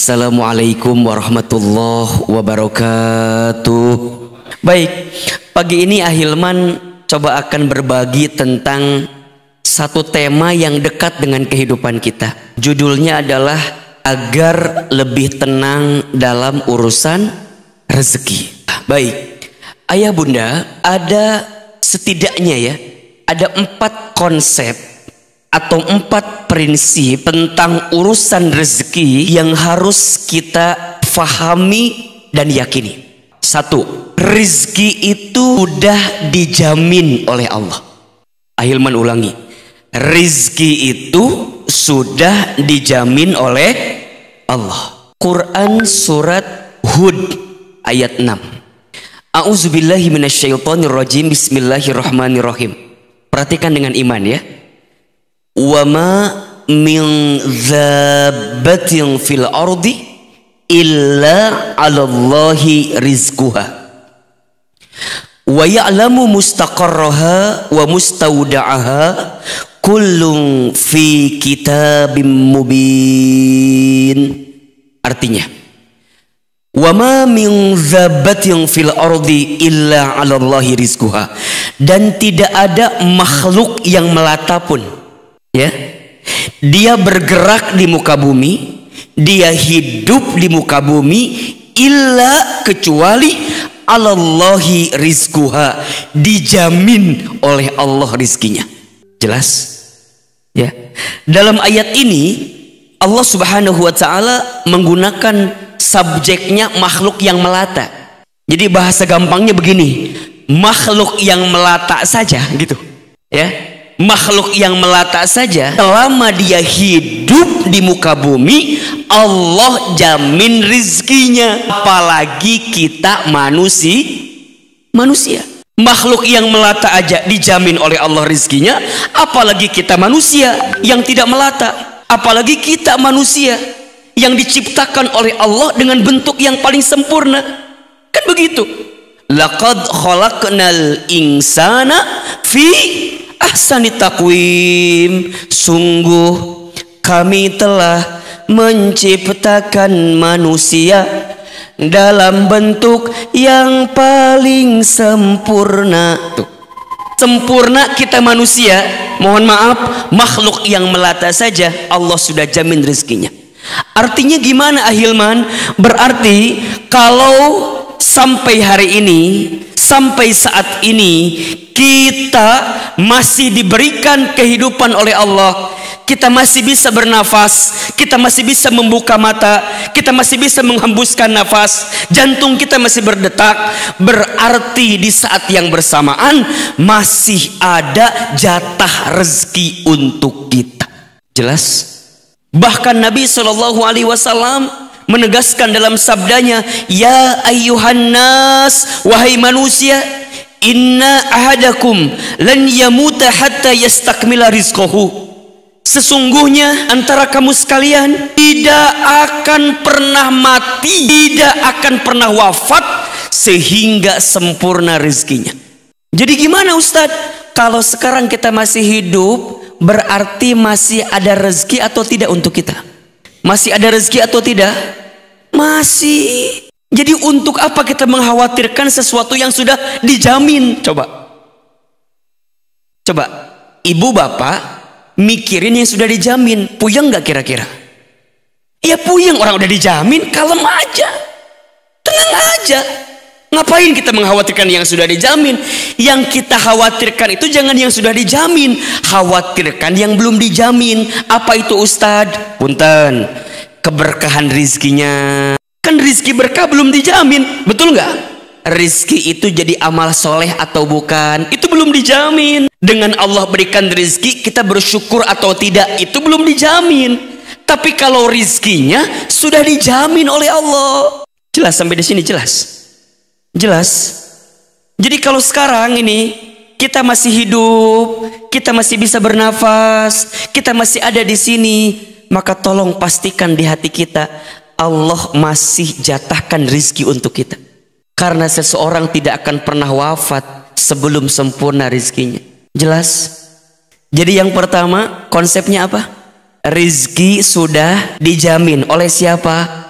Assalamualaikum warahmatullahi wabarakatuh. Baik, pagi ini Ahilman coba akan berbagi tentang satu tema yang dekat dengan kehidupan kita. Judulnya adalah agar lebih tenang dalam urusan rezeki. Baik, ayah bunda, ada setidaknya ada 4 konsep atau 4 prinsip tentang urusan rezeki yang harus kita fahami dan yakini. 1. Rezeki itu sudah dijamin oleh Allah. Ahilman ulangi, rezeki itu sudah dijamin oleh Allah. Quran surat Hud ayat 6. A'udzubillahi minasyaitonirrajim. Bismillahirrahmanirrahim. Perhatikan dengan iman ya. Wa ma min dzabbatin fil ardi illa 'alallahi rizquha wa ya'lamu mustaqarraha wa mustawda'aha kullun fi kitabim mubin. Artinya, wa ma min dzabbatin fil ardi illa 'alallahi rizquha, dan tidak ada makhluk yang melata pun, ya, dia bergerak di muka bumi, dia hidup di muka bumi, illa kecuali 'alallahi rizquha, dijamin oleh Allah rizkinya. Jelas ya. Dalam ayat ini Allah subhanahu wa ta'ala menggunakan subjeknya makhluk yang melata. Jadi bahasa gampangnya begini, makhluk yang melata saja gitu ya. Makhluk yang melata saja, selama dia hidup di muka bumi, Allah jamin rizkinya. Apalagi kita manusia. Makhluk yang melata aja dijamin oleh Allah rizkinya, apalagi kita manusia yang tidak melata. Apalagi kita manusia yang diciptakan oleh Allah dengan bentuk yang paling sempurna. Kan begitu. Laqad khalaqnal insana fi ahsani taqwim, sungguh kami telah menciptakan manusia dalam bentuk yang paling sempurna. Tuh, sempurna kita manusia, mohon maaf, makhluk yang melata saja Allah sudah jamin rezekinya. Artinya gimana Ahilman? Berarti kalau sampai hari ini, sampai saat ini kita masih diberikan kehidupan oleh Allah, kita masih bisa bernafas, kita masih bisa membuka mata, kita masih bisa menghembuskan nafas, jantung kita masih berdetak, berarti di saat yang bersamaan masih ada jatah rezeki untuk kita. Jelas? Bahkan Nabi SAW menegaskan dalam sabdanya, ya ayyuhan nas, wahai manusia, inna ahadakum lan yamuta hatta yastakmila rizqahu, sesungguhnya antara kamu sekalian tidak akan pernah mati, tidak akan pernah wafat sehingga sempurna rezekinya. Jadi gimana Ustadz? Kalau sekarang kita masih hidup, berarti masih ada rezeki atau tidak untuk kita? Masih ada rezeki atau tidak? Masih. Jadi untuk apa kita mengkhawatirkan sesuatu yang sudah dijamin? Coba ibu bapak mikirin yang sudah dijamin, puyeng nggak kira-kira? Ya puyeng, orang udah dijamin, kalem aja, tenang aja. Ngapain kita mengkhawatirkan yang sudah dijamin? Yang kita khawatirkan itu jangan yang sudah dijamin, khawatirkan yang belum dijamin. Apa itu Ustadz? Punten, keberkahan rizkinya. Kan rizki berkah belum dijamin, betul nggak? Rizki itu jadi amal soleh atau bukan, itu belum dijamin. Dengan Allah berikan rizki, kita bersyukur atau tidak, itu belum dijamin. Tapi kalau rizkinya sudah dijamin oleh Allah. Jelas sampai di sini? Jelas. Jadi kalau sekarang ini kita masih hidup, kita masih bisa bernafas, kita masih ada di sini, maka tolong pastikan di hati kita Allah masih jatahkan rizki untuk kita. Karena seseorang tidak akan pernah wafat sebelum sempurna rizkinya. Jelas? Jadi yang pertama konsepnya apa? Rizki sudah dijamin oleh siapa?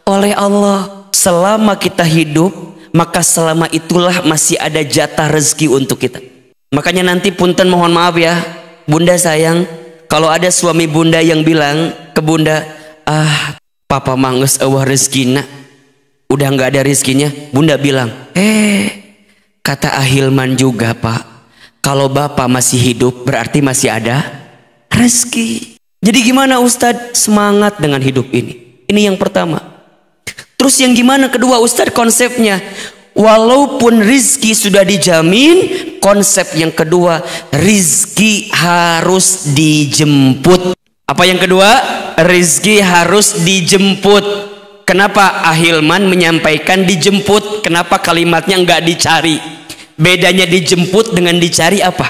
oleh Allah. Selama kita hidup, maka selama itulah masih ada jatah rezeki untuk kita. Makanya nanti punten mohon maaf ya, bunda sayang, kalau ada suami bunda yang bilang ke bunda, papa mangus awah rezekina, udah nggak ada rezekinya, bunda bilang, kata Ahilman juga pak, kalau bapak masih hidup berarti masih ada rezeki. Jadi gimana Ustadz semangat dengan hidup ini? Ini yang pertama. Terus yang gimana kedua Ustadz konsepnya? Walaupun rizki sudah dijamin, konsep yang kedua, rizki harus dijemput. Apa yang kedua? Rizki harus dijemput. Kenapa Ahilman menyampaikan dijemput? Kenapa kalimatnya nggak dicari? Bedanya dijemput dengan dicari apa?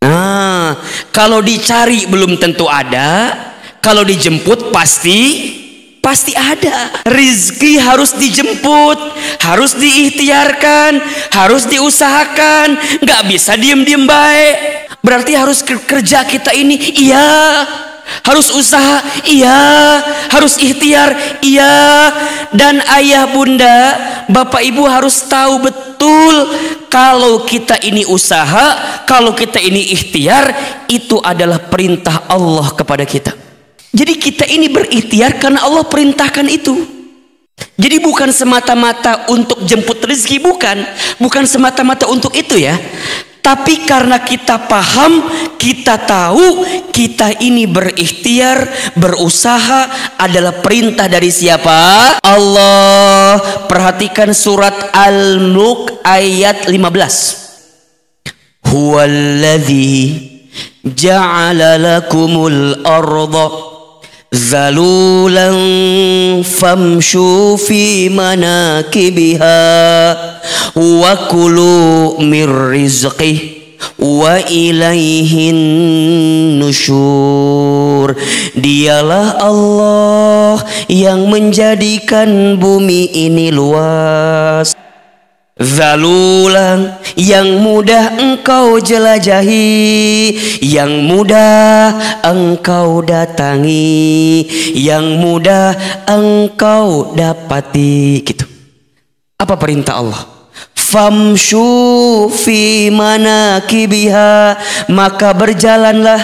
Nah, kalau dicari belum tentu ada, kalau dijemput pasti ada. Rizki harus dijemput, harus diikhtiarkan, harus diusahakan. Nggak bisa diem-diem baik. Berarti harus kerja kita ini, iya. Harus usaha, iya. Harus ikhtiar, iya. Dan ayah bunda, bapak ibu harus tahu betul, kalau kita ini usaha, kalau kita ini ikhtiar, itu adalah perintah Allah kepada kita. Jadi kita ini berikhtiar karena Allah perintahkan itu. Jadi bukan semata-mata untuk jemput rezeki, bukan semata-mata untuk itu ya. Tapi karena kita paham, kita tahu kita ini berikhtiar, berusaha adalah perintah dari siapa? Allah. Perhatikan surat Al-Mulk ayat 15. Huwallazi ja'ala lakumul arda zalulan famshu fi manakibiha wa kulu mir rizqih wa ilaihin nusyur. Dialah Allah yang menjadikan bumi ini luas, zalulan, yang mudah engkau jelajahi, yang mudah engkau datangi, yang mudah engkau dapati, gitu. Apa perintah Allah? Famshu fi manakibiha, maka berjalanlah,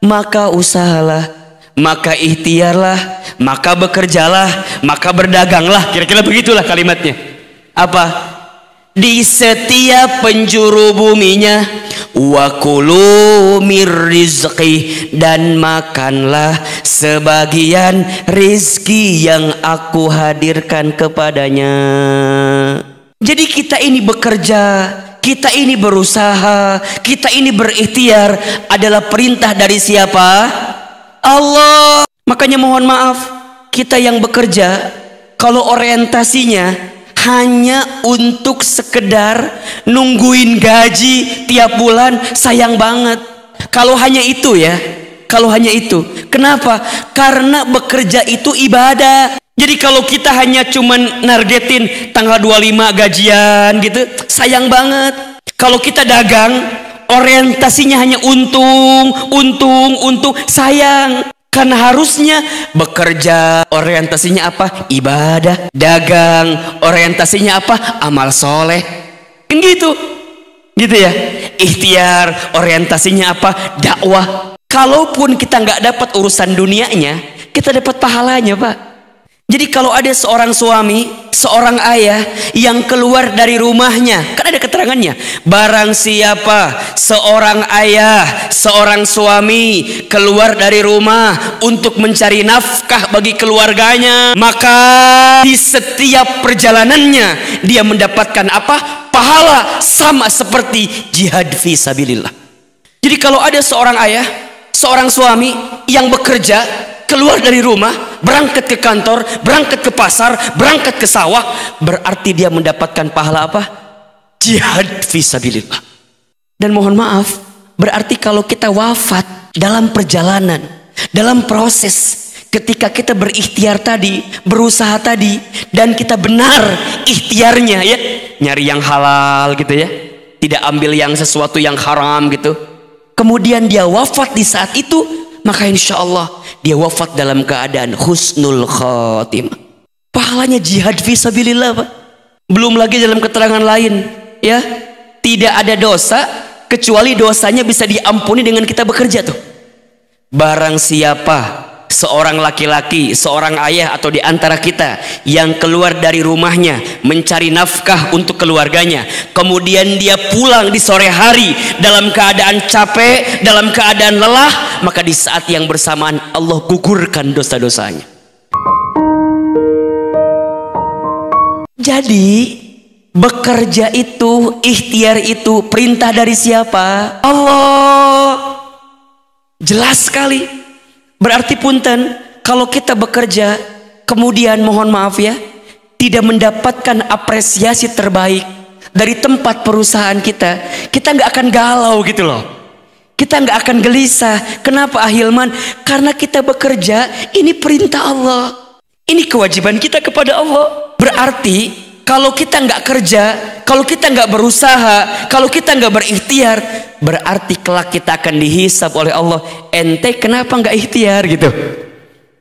maka usahalah, maka ikhtiarlah, maka bekerjalah, maka berdaganglah. Kira-kira begitulah kalimatnya. Apa? Di setiap penjuru buminya, wa kulu mir rizqi, dan makanlah sebagian rizki yang aku hadirkan kepadanya. Jadi kita ini bekerja, kita ini berusaha, kita ini berikhtiar adalah perintah dari siapa? Allah. Makanya mohon maaf, kita yang bekerja kalau orientasinya hanya untuk sekedar nungguin gaji tiap bulan, sayang banget. Kalau hanya itu ya, kalau hanya itu. Kenapa? Karena bekerja itu ibadah. Jadi kalau kita hanya cuman nargetin tanggal 25 gajian gitu, sayang banget. Kalau kita dagang, orientasinya hanya untung, sayang. Karena harusnya bekerja orientasinya apa? Ibadah. Dagang orientasinya apa? Amal soleh. Kan gitu ya. Ikhtiar orientasinya apa? Dakwah. Kalaupun kita nggak dapat urusan dunianya, kita dapat pahalanya pak. Jadi kalau ada seorang suami, seorang ayah yang keluar dari rumahnya, kan ada keterangannya, barang siapa seorang ayah, seorang suami keluar dari rumah untuk mencari nafkah bagi keluarganya, maka di setiap perjalanannya dia mendapatkan apa? Pahala sama seperti jihad fi sabilillah. Jadi kalau ada seorang ayah, seorang suami yang bekerja, keluar dari rumah, berangkat ke kantor, berangkat ke pasar, berangkat ke sawah, berarti dia mendapatkan pahala apa? Jihad fisabilillah. Dan mohon maaf, berarti kalau kita wafat dalam perjalanan, dalam proses, ketika kita berikhtiar tadi, berusaha tadi, dan kita benar ikhtiarnya ya, nyari yang halal gitu ya, tidak ambil yang sesuatu yang haram gitu, kemudian dia wafat di saat itu, maka insya Allah dia wafat dalam keadaan husnul khatimah. Pahalanya jihad fisabilillah, Pak. Belum lagi dalam keterangan lain, ya, tidak ada dosa kecuali dosanya bisa diampuni dengan kita bekerja tuh. Barang siapa seorang laki-laki, seorang ayah atau di antara kita yang keluar dari rumahnya mencari nafkah untuk keluarganya, kemudian dia pulang di sore hari dalam keadaan capek, dalam keadaan lelah, maka di saat yang bersamaan Allah gugurkan dosa-dosanya. Jadi bekerja itu, ikhtiar itu perintah dari siapa? Allah. Jelas sekali. Berarti punten, kalau kita bekerja kemudian mohon maaf ya, tidak mendapatkan apresiasi terbaik dari tempat perusahaan kita nggak akan galau gitu loh. Kita nggak akan gelisah. Kenapa Ahilman? Karena kita bekerja, ini perintah Allah, ini kewajiban kita kepada Allah. Berarti kalau kita nggak kerja, kalau kita nggak berusaha, kalau kita nggak berikhtiar, berarti kelak kita akan dihisab oleh Allah. Ente kenapa nggak ikhtiar gitu?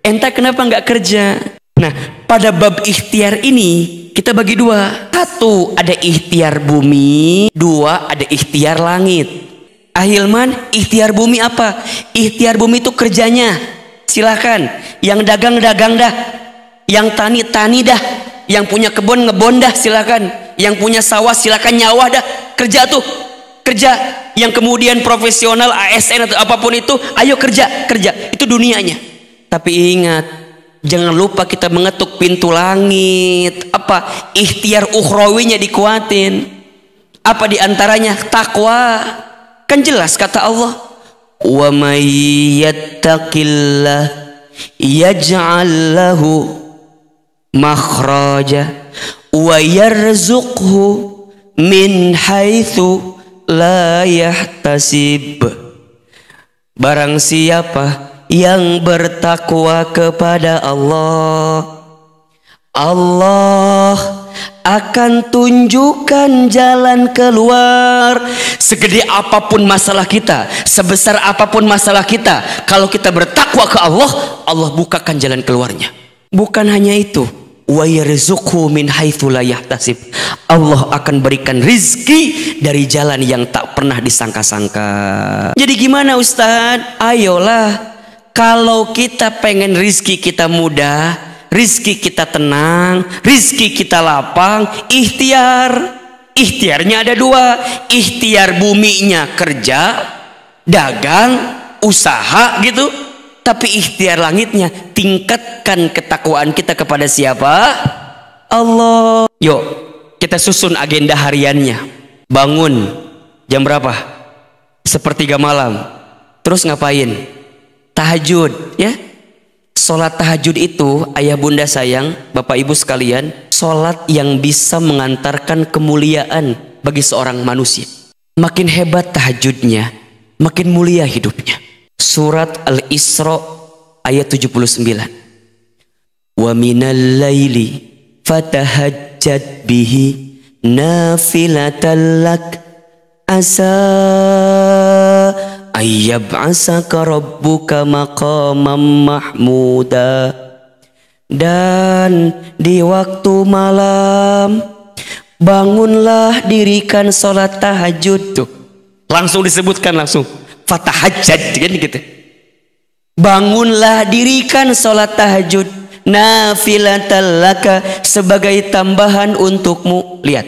Ente kenapa nggak kerja? Nah, pada bab ikhtiar ini kita bagi dua. Satu, ada ikhtiar bumi. Dua, ada ikhtiar langit. Ahilman, ikhtiar bumi apa? Ikhtiar bumi itu kerjanya. Silakan. Yang dagang dah, yang tani dah, yang punya kebun ngebon dah, silakan. Yang punya sawah silakan nyawah dah. Kerja tuh, kerja. Yang kemudian profesional ASN atau apapun itu, ayo kerja. Itu dunianya. Tapi ingat, jangan lupa kita mengetuk pintu langit. Apa? Ikhtiar ukhrawinya dikuatin. Apa diantaranya? Takwa. Kan jelas kata Allah, wa may yattaqillah yaj'al lahu makhraja wa yarzuqhu min haitsu la yahtasib. Barang siapa yang bertakwa kepada Allah, Allah akan tunjukkan jalan keluar. Segede apapun masalah kita, sebesar apapun masalah kita, kalau kita bertakwa ke Allah, Allah bukakan jalan keluarnya. Bukan hanya itu, wa yarzuqhu min haitsu la yahtasib. Allah akan berikan rizki dari jalan yang tak pernah disangka-sangka. Jadi gimana Ustadz? Ayolah, kalau kita pengen rizki kita mudah, rizki kita tenang, rizki kita lapang, ikhtiar. Ikhtiarnya ada dua. Ikhtiar buminya kerja, dagang, usaha gitu. Tapi ikhtiar langitnya tingkatkan ketakwaan kita kepada siapa? Allah. Yuk kita susun agenda hariannya. Bangun jam berapa? 1:30 malam. Terus ngapain? Tahajud ya. Sholat tahajud itu, ayah bunda sayang, bapak ibu sekalian, sholat yang bisa mengantarkan kemuliaan bagi seorang manusia. Makin hebat tahajudnya, makin mulia hidupnya. Surat Al-Isra ayat 79. Wa minal laili fatahajjad bihi nafilatan lak asa ayyab'asaka rabbuka maqamam mahmuda. Dan di waktu malam bangunlah, dirikan sholat tahajud. Tuh langsung disebutkan, langsung fatahajjad kan gitu. Bangunlah, dirikan sholat tahajud nafilatan laka, sebagai tambahan untukmu. Lihat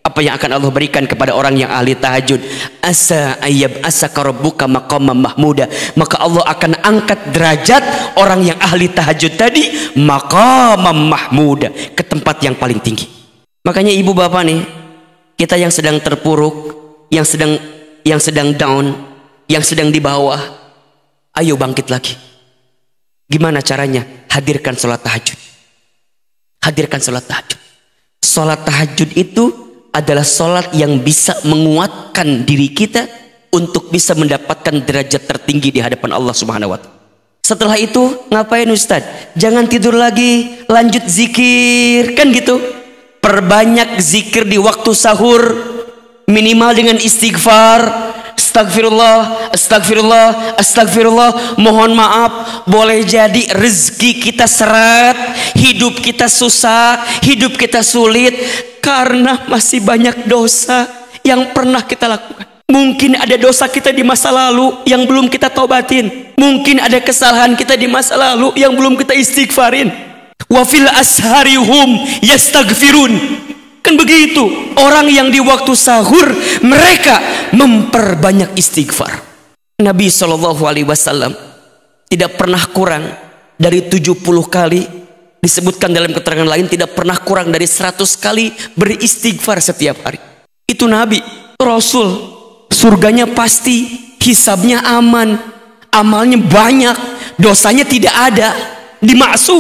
apa yang akan Allah berikan kepada orang yang ahli tahajud. Asa ayyab asaka rabbuka maqamam mahmuda. Maka Allah akan angkat derajat orang yang ahli tahajud tadi, maqamam mahmuda, ke tempat yang paling tinggi. Makanya ibu bapak nih, kita yang sedang terpuruk, yang sedang down, yang sedang di bawah, ayo bangkit lagi. Gimana caranya? Hadirkan sholat tahajud. Hadirkan sholat tahajud. Sholat tahajud itu adalah sholat yang bisa menguatkan diri kita untuk bisa mendapatkan derajat tertinggi di hadapan Allah Subhanahu wa Ta'ala. Setelah itu ngapain Ustadz? Jangan tidur lagi, lanjut zikir, kan gitu. Perbanyak zikir di waktu sahur, minimal dengan istighfar astagfirullah, astagfirullah, astagfirullah. Mohon maaf, boleh jadi rezeki kita seret, hidup kita susah, hidup kita sulit karena masih banyak dosa yang pernah kita lakukan. Mungkin ada dosa kita di masa lalu yang belum kita taubatin. Mungkin ada kesalahan kita di masa lalu yang belum kita istighfarin. Wa fil asharihum yastaghfirun. Kan begitu. Orang yang di waktu sahur mereka memperbanyak istighfar. Nabi SAW tidak pernah kurang dari 70 kali. Disebutkan dalam keterangan lain tidak pernah kurang dari 100 kali beristighfar setiap hari. Itu Nabi, Rasul. Surganya pasti, hisabnya aman, amalnya banyak, dosanya tidak ada, dimaksum.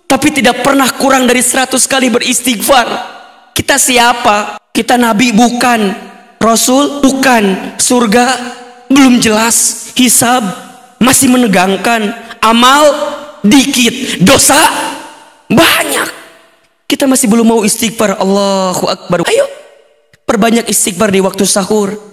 Tapi tidak pernah kurang dari 100 kali beristighfar. Kita siapa? Kita Nabi bukan, Rasul bukan, surga belum jelas, hisab masih menegangkan, amal dikit, dosa banyak. Kita masih belum mau istighfar. Allahu Akbar. Ayo perbanyak istighfar di waktu sahur.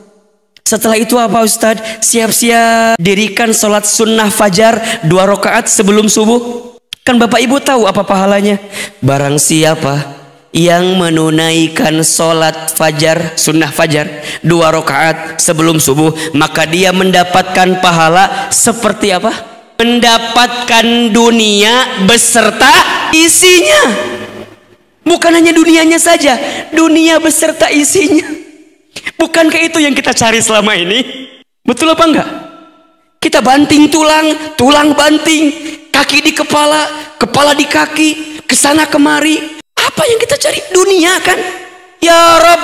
Setelah itu apa Ustadz? Siap-siap dirikan sholat sunnah fajar 2 rakaat sebelum subuh. Kan Bapak Ibu tahu apa pahalanya? Barang siapa yang menunaikan sholat fajar, sunnah fajar 2 rakaat sebelum subuh, maka dia mendapatkan pahala seperti apa? Mendapatkan dunia beserta isinya. Bukan hanya dunianya saja, dunia beserta isinya. Bukankah itu yang kita cari selama ini? Betul apa enggak? Kita banting tulang, tulang banting, kaki di kepala, kepala di kaki, kesana kemari. Apa yang kita cari? Dunia kan? Ya Rob,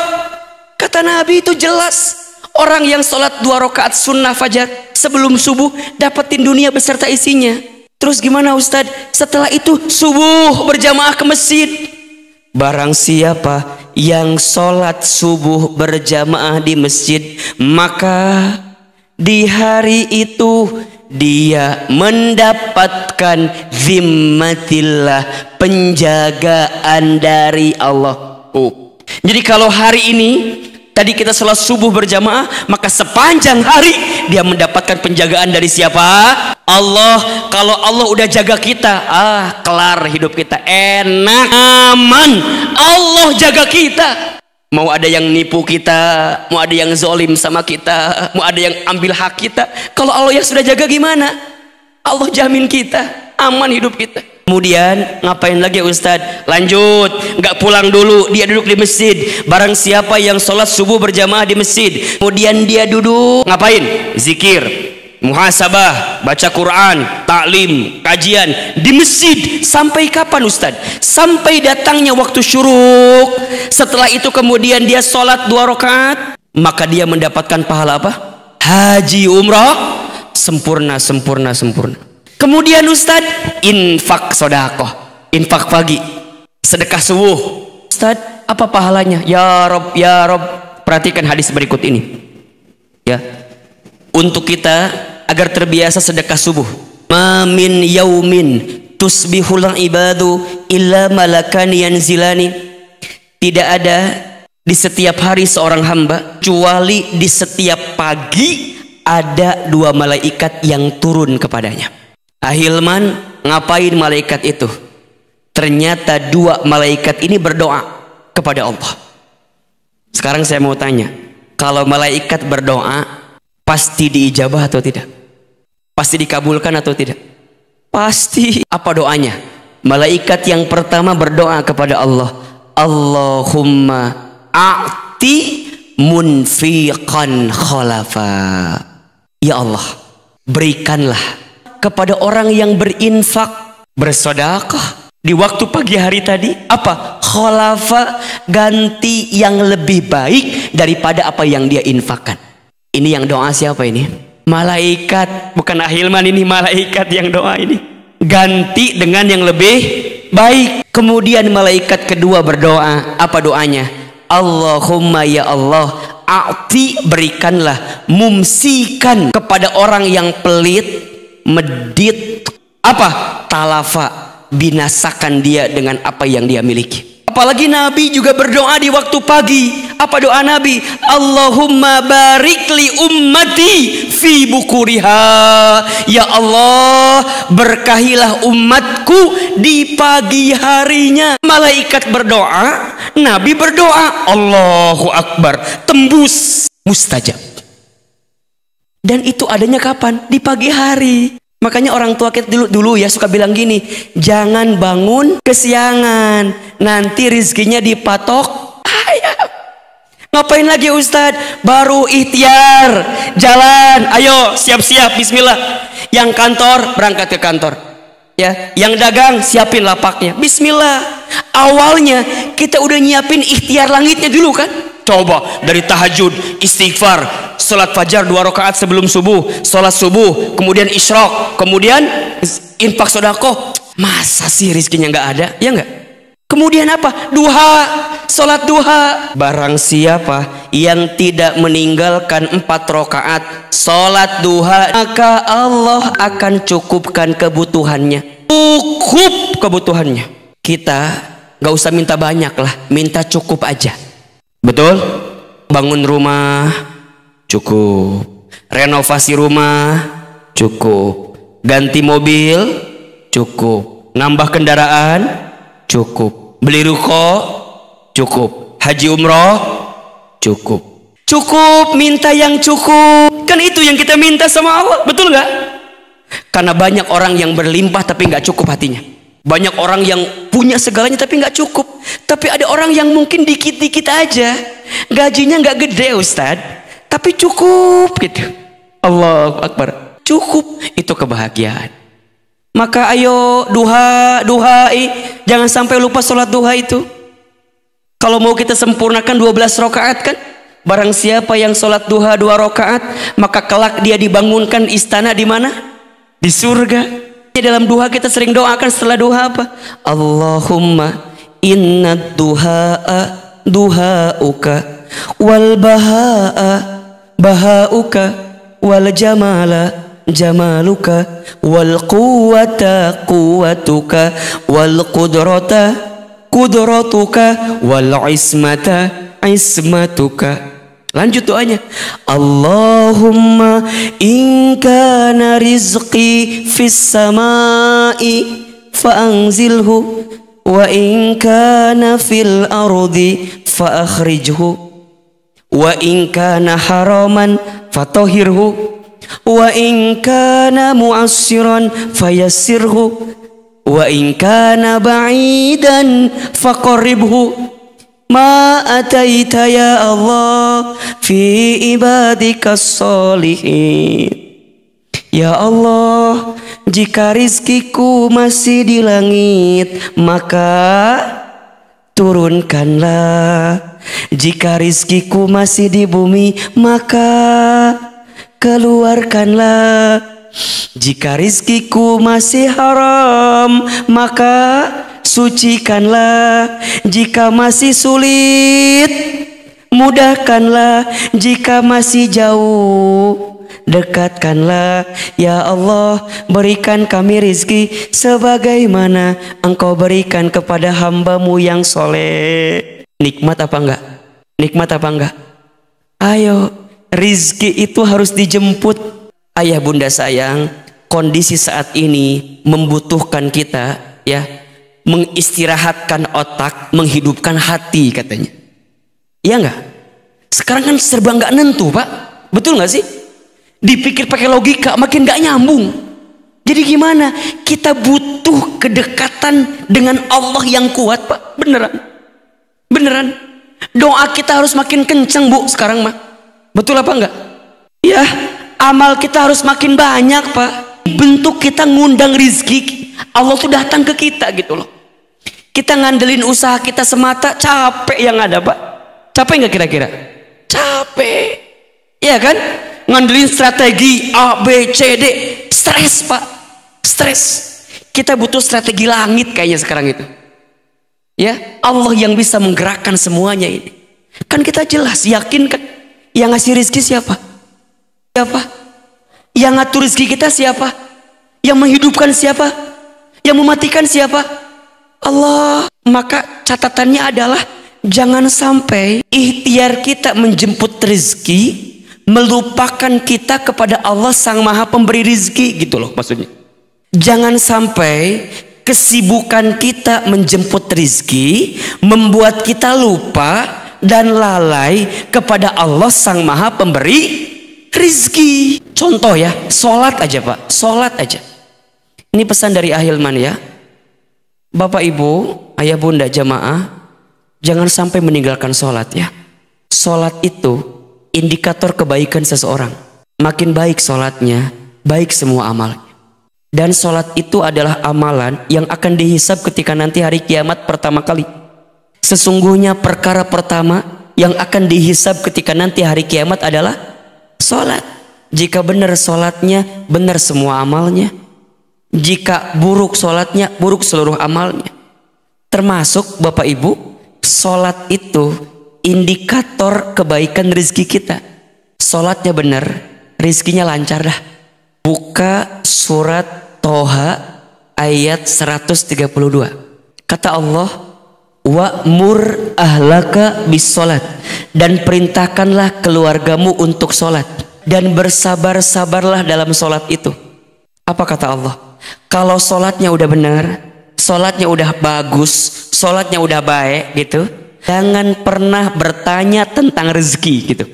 kata Nabi itu jelas. Orang yang sholat 2 rakaat sunnah fajar sebelum subuh dapetin dunia beserta isinya. Terus gimana Ustadz? Setelah itu subuh berjamaah ke masjid. Barang siapa yang sholat subuh berjamaah di masjid, maka di hari itu dia mendapatkan zimmatillah, penjagaan dari Allah. Jadi kalau hari ini tadi kita sholat subuh berjamaah, maka sepanjang hari dia mendapatkan penjagaan dari siapa? Allah. Kalau Allah udah jaga kita, kelar hidup kita, enak, aman. Allah jaga kita. Mau ada yang nipu kita, mau ada yang zolim sama kita, mau ada yang ambil hak kita, kalau Allah yang sudah jaga gimana? Allah jamin kita, aman hidup kita. Kemudian ngapain lagi Ustadz? Lanjut, nggak pulang dulu, dia duduk di masjid. Barang siapa yang sholat subuh berjamaah di masjid, kemudian dia duduk, ngapain? Zikir, muhasabah, baca Quran, taklim, kajian di masjid. Sampai kapan Ustadz? Sampai datangnya waktu syuruk. Setelah itu kemudian dia sholat 2 rakaat, maka dia mendapatkan pahala apa? Haji umrah sempurna, sempurna, sempurna. Kemudian Ustadz, infak sodakoh, infak pagi, sedekah subuh. Ustadz, apa pahalanya? Ya Rob, ya Rob. Perhatikan hadis berikut ini ya, untuk kita agar terbiasa sedekah subuh. Ma min yaumin tusbihul ibadu illa malakan yanzilani. Tidak ada di setiap hari seorang hamba, kecuali di setiap pagi ada 2 malaikat yang turun kepadanya. Ahilman, ngapain malaikat itu? Ternyata 2 malaikat ini berdoa kepada Allah. Sekarang saya mau tanya, kalau malaikat berdoa pasti diijabah atau tidak? Pasti dikabulkan atau tidak? Pasti. Apa doanya? Malaikat yang pertama berdoa kepada Allah, Allahumma a'ti munfiqan khalafa. Ya Allah, berikanlah kepada orang yang berinfak, bersedekah di waktu pagi hari tadi, apa? Khalafa, ganti yang lebih baik daripada apa yang dia infakkan. Ini yang doa siapa ini? Malaikat, bukan Ahilman, ini malaikat yang doa ini. Ganti dengan yang lebih baik. Kemudian malaikat kedua berdoa, apa doanya? Allahumma ya Allah, a'ti, berikanlah, mumsikan kepada orang yang pelit, medit, apa? Talafa, binasakan dia dengan apa yang dia miliki. Apalagi Nabi juga berdoa di waktu pagi. Apa doa Nabi? Allahumma barik li ummati fi bukuriha. Ya Allah, berkahilah umatku di pagi harinya. Malaikat berdoa, Nabi berdoa, Allahu Akbar, tembus, mustajab. Dan itu adanya kapan? Di pagi hari. Makanya orang tua kita dulu ya suka bilang gini, jangan bangun kesiangan, nanti rizkinya dipatok ayam. Ngapain lagi Ustadz? Baru ikhtiar, jalan, ayo siap-siap, bismillah. Yang kantor berangkat ke kantor, ya. Yang dagang siapin lapaknya, bismillah. Awalnya kita udah nyiapin ikhtiar langitnya dulu kan. Coba dari tahajud, istighfar, salat fajar 2 rakaat sebelum subuh, salat subuh, kemudian isyraq, kemudian infak sedekah. Masa sih rizkinya nggak ada? Ya nggak? Kemudian apa? Duha, salat duha. Barang siapa yang tidak meninggalkan 4 rakaat salat duha, maka Allah akan cukupkan kebutuhannya. Cukup kebutuhannya. Kita nggak usah minta banyak lah, minta cukup aja. Betul? Bangun rumah cukup, renovasi rumah cukup, ganti mobil cukup, nambah kendaraan cukup, beli ruko cukup, haji umroh cukup. Cukup, minta yang cukup. Kan itu yang kita minta sama Allah, betul nggak? Karena banyak orang yang berlimpah tapi nggak cukup hatinya. Banyak orang yang punya segalanya tapi nggak cukup. Tapi ada orang yang mungkin dikit-dikit aja, gajinya nggak gede Ustadz, tapi cukup gitu. Allahu Akbar, cukup, itu kebahagiaan. Maka ayo duha, jangan sampai lupa sholat duha itu. Kalau mau kita sempurnakan 12 rakaat kan, barang siapa yang sholat duha 2 rakaat, maka kelak dia dibangunkan istana di mana? Di surga. Dalam duha kita sering doakan setelah duha apa? Allahumma inna duha'a duha'uka wal baha'a baha'uka wal jamala jamaluka wal quwwata quwwatuka wal qudrata qudratuka wal ismata ismatuka. Lanjut doanya. Allahumma in kana rizqi fis samai fa'anzilhu wa in kana fil ardi fa'akhrijhu wa in kana haraman fatahhirhu wa in kana mu'assiran fayassirhu wa in kana ba'idan faqarribhu. Ma ataita ya Allah fi ibadikas solihin. Ya Allah, jika rizkiku masih di langit, maka turunkanlah. Jika rizkiku masih di bumi, maka keluarkanlah. Jika rizkiku masih haram, maka sucikanlah. Jika masih sulit, mudahkanlah. Jika masih jauh, dekatkanlah. Ya Allah, berikan kami rizki sebagaimana Engkau berikan kepada hambamu yang soleh. Nikmat apa enggak? Nikmat apa enggak? Ayo, rizki itu harus dijemput. Ayah bunda sayang, kondisi saat ini membutuhkan kita, ya, mengistirahatkan otak, menghidupkan hati katanya. Iya enggak? Sekarang kan serba nggak nentu Pak, betul nggak sih? Dipikir pakai logika makin nggak nyambung. Jadi gimana? Kita butuh kedekatan dengan Allah yang kuat Pak, beneran, beneran. Doa kita harus makin kenceng Bu sekarang mah, betul apa enggak? Ya, amal kita harus makin banyak Pak. Bentuk kita ngundang rizki, Allah tuh datang ke kita gitu loh. Kita ngandelin usaha kita semata, capek yang ada Pak. Capek nggak kira-kira? Capek, iya kan? Ngandelin strategi A, B, C, D, stres Pak, stres. Kita butuh strategi langit kayaknya sekarang itu. Ya, Allah yang bisa menggerakkan semuanya ini. Kan kita jelas, yakin kan? Yang ngasih rizki siapa? Siapa? Yang ngatur rizki kita siapa? Yang menghidupkan siapa? Yang mematikan siapa? Allah. Maka catatannya adalah Jangan sampai ikhtiar kita menjemput rezeki melupakan kita kepada Allah Sang Maha Pemberi rezeki, gitu loh maksudnya. Jangan sampai kesibukan kita menjemput rezeki membuat kita lupa dan lalai kepada Allah Sang Maha Pemberi rezeki. Contoh ya, sholat aja Pak, sholat aja. Ini pesan dari Ahilman ya. Bapak Ibu, ayah bunda jamaah, jangan sampai meninggalkan sholat ya. Sholat itu indikator kebaikan seseorang. Makin baik sholatnya, baik semua amalnya. Dan sholat itu adalah amalan yang akan dihisab ketika nanti hari kiamat pertama kali. Sesungguhnya perkara pertama yang akan dihisab ketika nanti hari kiamat adalah sholat. Jika benar sholatnya, benar semua amalnya. Jika buruk sholatnya, buruk seluruh amalnya. Termasuk Bapak Ibu, sholat itu indikator kebaikan rezeki kita. Sholatnya benar, rezekinya lancar dah. Buka surat Toha ayat 132. Kata Allah, wa'mur ahlaka bis sholat, dan perintahkanlah keluargamu untuk sholat, dan bersabar-sabarlah dalam sholat itu. Apa kata Allah? Kalau sholatnya udah benar, sholatnya udah bagus, sholatnya udah baik gitu, jangan pernah bertanya tentang rezeki gitu.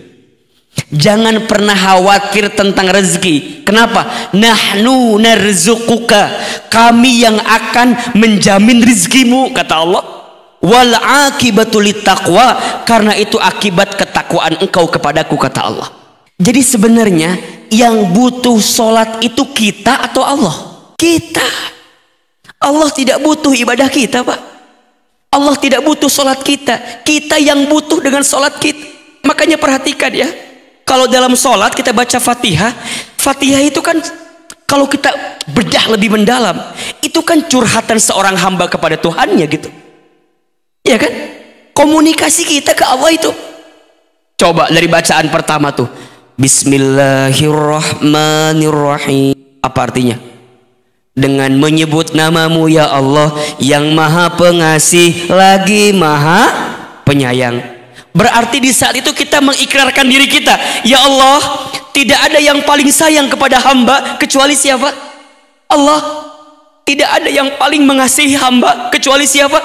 Jangan pernah khawatir tentang rezeki. Kenapa? Nahnu narzuquka, kami yang akan menjamin rezekimu, kata Allah. Wal akibatu littaqwa, karena itu akibat ketakwaan engkau kepadaku, kata Allah. Jadi sebenarnya yang butuh sholat itu kita atau Allah? Kita. Allah tidak butuh ibadah kita Pak. Allah tidak butuh sholat kita. Kita yang butuh dengan sholat kita. Makanya perhatikan ya, kalau dalam sholat kita baca Fatihah, Fatihah itu kan kalau kita bedah lebih mendalam, itu kan curhatan seorang hamba kepada Tuhannya gitu. Ya kan? Komunikasi kita ke Allah itu. Coba dari bacaan pertama tuh, Bismillahirrahmanirrahim. Apa artinya? Dengan menyebut namamu ya Allah yang maha pengasih lagi maha penyayang. Berarti di saat itu kita mengikrarkan diri kita, ya Allah, tidak ada yang paling sayang kepada hamba kecuali siapa? Allah. Tidak ada yang paling mengasihi hamba kecuali siapa?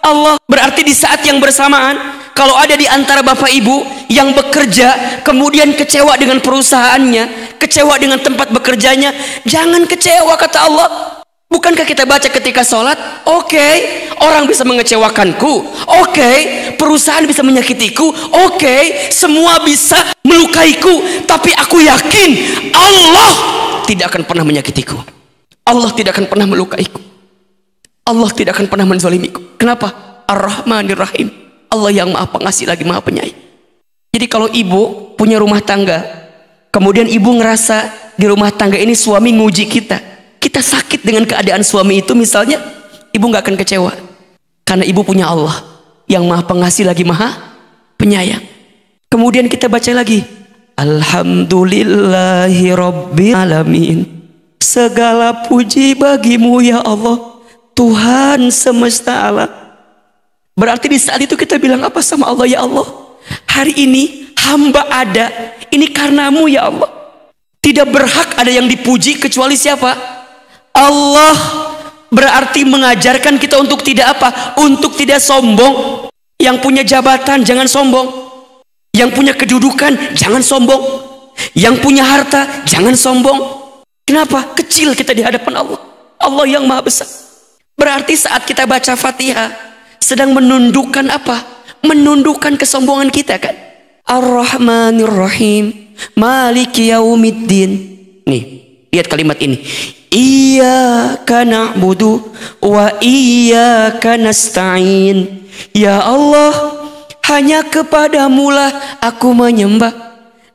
Allah. Berarti di saat yang bersamaan, kalau ada di antara bapak ibu yang bekerja kemudian kecewa dengan perusahaannya, kecewa dengan tempat bekerjanya, jangan kecewa, kata Allah. Bukankah kita baca ketika sholat, oke, orang bisa mengecewakanku, oke, perusahaan bisa menyakitiku, oke, semua bisa melukaiku, tapi aku yakin Allah tidak akan pernah menyakitiku, Allah tidak akan pernah melukaiku, Allah tidak akan pernah menzalimiku. Kenapa? Ar-Rahmanir Rahim, Allah yang maha pengasih lagi maha penyayang. Jadi kalau ibu punya rumah tangga, kemudian ibu ngerasa di rumah tangga ini suami nguji kita, kita sakit dengan keadaan suami itu misalnya, ibu nggak akan kecewa karena ibu punya Allah yang maha pengasih lagi maha penyayang. Kemudian kita baca lagi, Alhamdulillahi Rabbil Alamin, segala puji bagimu ya Allah, Tuhan semesta alam. Berarti di saat itu kita bilang apa sama Allah? Ya Allah, hari ini hamba ada, ini karenamu ya Allah. Tidak berhak ada yang dipuji kecuali siapa? Allah. Berarti mengajarkan kita untuk tidak apa? Untuk tidak sombong. Yang punya jabatan jangan sombong, yang punya kedudukan jangan sombong, yang punya harta jangan sombong. Kenapa? Kecil kita di hadapan Allah, Allah yang maha besar. Berarti saat kita baca Fatihah sedang menundukkan apa? Menundukkan kesombongan kita kan. Ar-Rahmanir Rahim, Maliki Yaumiddin. Nih, lihat kalimat ini. Iyyaka na'budu wa iyyaka nasta'in. Ya Allah, hanya kepadamulah aku menyembah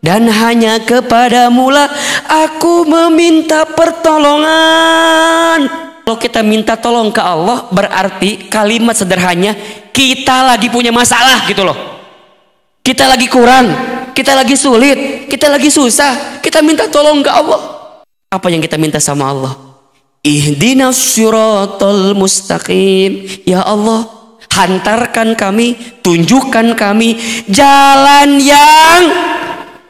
dan hanya kepadamulah aku meminta pertolongan. Kalau kita minta tolong ke Allah, berarti kalimat sederhananya kita lagi punya masalah gitu loh. Kita lagi kurang, kita lagi sulit, kita lagi susah, kita minta tolong ke Allah. Apa yang kita minta sama Allah? Ihdinas siratal mustaqim. Ya Allah, hantarkan kami, tunjukkan kami jalan yang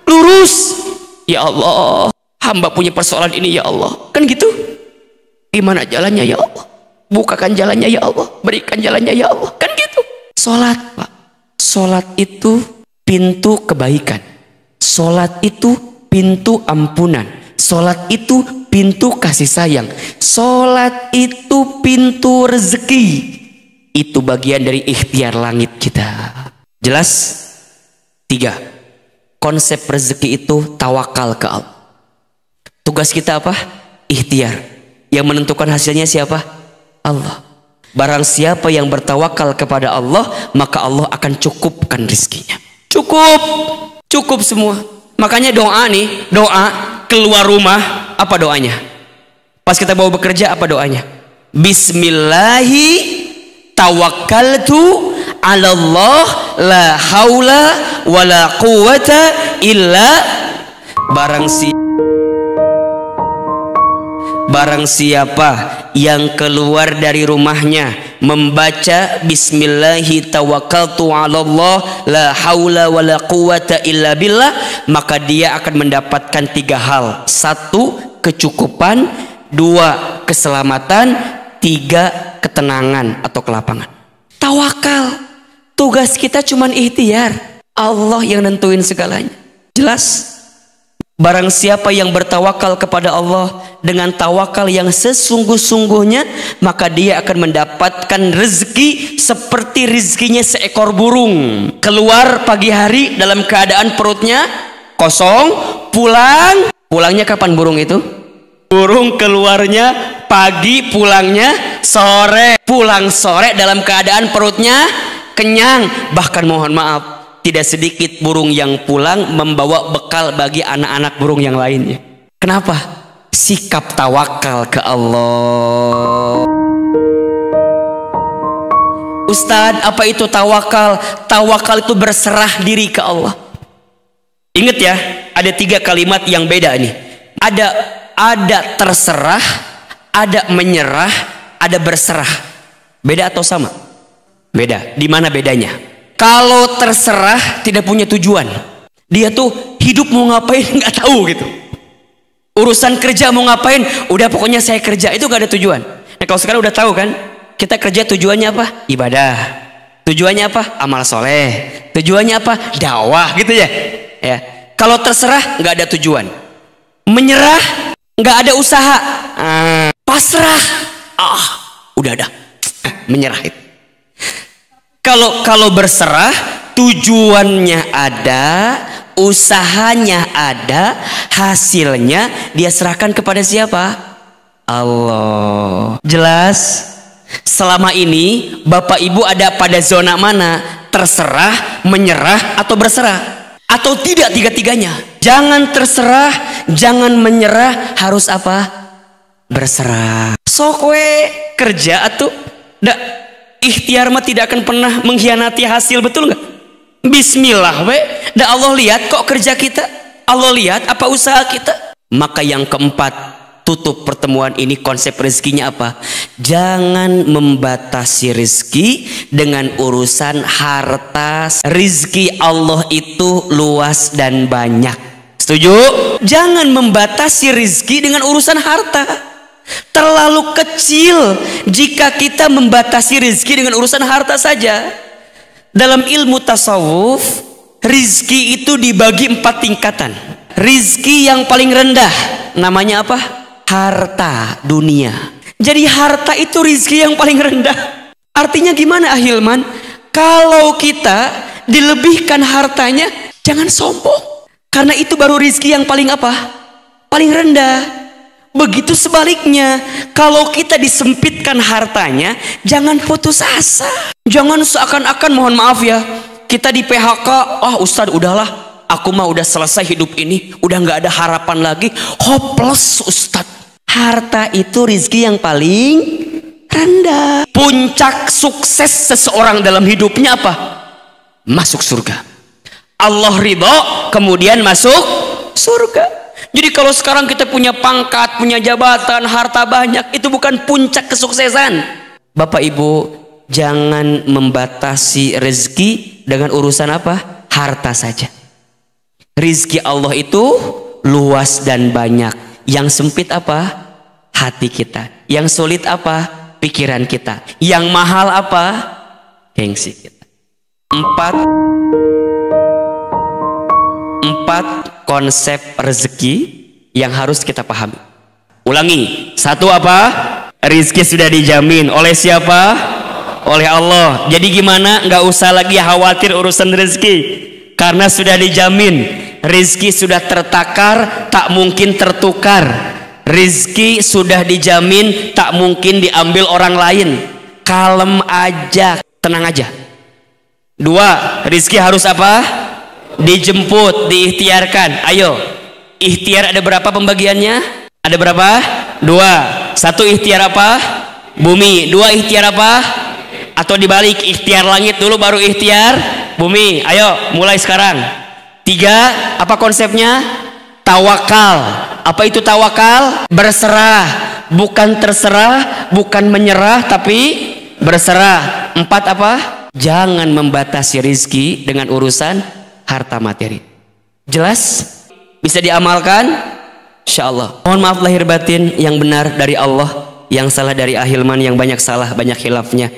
lurus. Ya Allah, hamba punya persoalan ini ya Allah. Kan gitu. Gimana jalannya ya Allah? Bukakan jalannya ya Allah, berikan jalannya ya Allah. Kan gitu. Sholat, Pak. Sholat itu pintu kebaikan. Sholat itu pintu ampunan. Sholat itu pintu kasih sayang. Sholat itu pintu rezeki. Itu bagian dari ikhtiar langit kita. Jelas? 3. Konsep rezeki itu tawakal ke Allah. Tugas kita apa? Ikhtiar. Yang menentukan hasilnya siapa? Allah. Barang siapa yang bertawakal kepada Allah, maka Allah akan cukupkan rizkinya. Cukup semua. Makanya doa nih, doa keluar rumah, apa doanya? Pas kita mau bekerja, apa doanya? Bismillahi tawakkaltu ala Allah la haula wala quwata illa. Barang siapa yang keluar dari rumahnya membaca Bismillahi tawakkaltu ala Allah la haula wala quwata illa billah, maka dia akan mendapatkan 3 hal. 1. Kecukupan. 2. Keselamatan. 3. Ketenangan atau kelapangan. Tawakal. Tugas kita cuman ikhtiar. Allah yang nentuin segalanya. Jelas? Barang siapa yang bertawakal kepada Allah dengan tawakal yang sesungguh-sungguhnya, maka dia akan mendapatkan rezeki seperti rezekinya seekor burung. Keluar pagi hari dalam keadaan perutnya kosong, pulangnya kapan burung itu? Burung keluarnya pagi, pulangnya sore. Pulang sore dalam keadaan perutnya kenyang. Bahkan mohon maaf, tidak sedikit burung yang pulang membawa bekal bagi anak-anak burung yang lainnya. Kenapa? Sikap tawakal ke Allah. Ustadz, apa itu tawakal? Tawakal itu berserah diri ke Allah. Ingat ya, ada 3 kalimat yang beda nih. Ada terserah, ada menyerah, ada berserah. Beda atau sama? Beda. Di mana bedanya? Kalau terserah tidak punya tujuan, dia tuh hidup mau ngapain nggak tahu gitu. Urusan kerja mau ngapain, udah pokoknya saya kerja, itu gak ada tujuan. Nah kalau sekarang udah tahu kan, kita kerja tujuannya apa? Ibadah. Tujuannya apa? Amal soleh. Tujuannya apa? Dakwah gitu ya. Ya. Kalau terserah nggak ada tujuan. Menyerah nggak ada usaha. Pasrah. Udah ada. Menyerah itu. Kalau berserah, tujuannya ada, usahanya ada, hasilnya dia serahkan kepada siapa? Allah. Jelas? Selama ini Bapak Ibu ada pada zona mana? Terserah, menyerah, atau berserah? Atau tidak tiga-tiganya? Jangan terserah, jangan menyerah, harus apa? Berserah. Sok we kerja atuh. Ikhtiar mah tidak akan pernah mengkhianati hasil, betul nggak? Bismillah we. Dan Allah lihat kok kerja kita. Allah lihat apa usaha kita. Maka yang keempat, tutup pertemuan ini konsep rezekinya apa? Jangan membatasi rezeki dengan urusan harta. Rezeki Allah itu luas dan banyak. Setuju? Jangan membatasi rezeki dengan urusan harta. Terlalu kecil jika kita membatasi rezeki dengan urusan harta saja. Dalam ilmu tasawuf, rezeki itu dibagi 4 tingkatan. Rezeki yang paling rendah namanya apa? Harta dunia. Jadi harta itu rezeki yang paling rendah. Artinya gimana Ahilman? Kalau kita dilebihkan hartanya, jangan sombong. Karena itu baru rezeki yang paling apa? Paling rendah. Begitu sebaliknya, kalau kita disempitkan hartanya, jangan putus asa. Jangan seakan-akan, mohon maaf ya, kita di PHK, Ustadz udahlah, aku mah udah selesai hidup ini, udah nggak ada harapan lagi. Hopeless Ustadz. Harta itu rezeki yang paling rendah. Puncak sukses seseorang dalam hidupnya apa? Masuk surga. Allah ridho, kemudian masuk surga. Jadi kalau sekarang kita punya pangkat, punya jabatan, harta banyak, itu bukan puncak kesuksesan. Bapak Ibu, jangan membatasi rezeki dengan urusan apa? Harta saja. Rizki Allah itu luas dan banyak. Yang sempit apa? Hati kita. Yang sulit apa? Pikiran kita. Yang mahal apa? Gengsi kita. Empat konsep rezeki yang harus kita pahami. Ulangi. Satu apa? Rizki sudah dijamin. Oleh siapa? Oleh Allah. Jadi gimana? Nggak usah lagi khawatir urusan rezeki, karena sudah dijamin. Rizki sudah tertakar, tak mungkin tertukar. Rizki sudah dijamin, tak mungkin diambil orang lain. Kalem aja, tenang aja. Dua, rizki harus apa? Dijemput, diikhtiarkan. Ayo, ikhtiar ada berapa pembagiannya? Ada berapa? Dua. Satu, ikhtiar apa? Bumi. Dua, ikhtiar apa? Atau dibalik, ikhtiar langit dulu baru ikhtiar bumi. Ayo, mulai sekarang. Tiga, apa konsepnya? Tawakal. Apa itu tawakal? Berserah, bukan terserah, bukan menyerah, tapi berserah. Empat apa? Jangan membatasi rizki dengan urusan harta materi. Jelas? Bisa diamalkan? Insyaallah. Mohon maaf lahir batin, yang benar dari Allah, yang salah dari Ahilman, yang banyak salah, banyak khilafnya.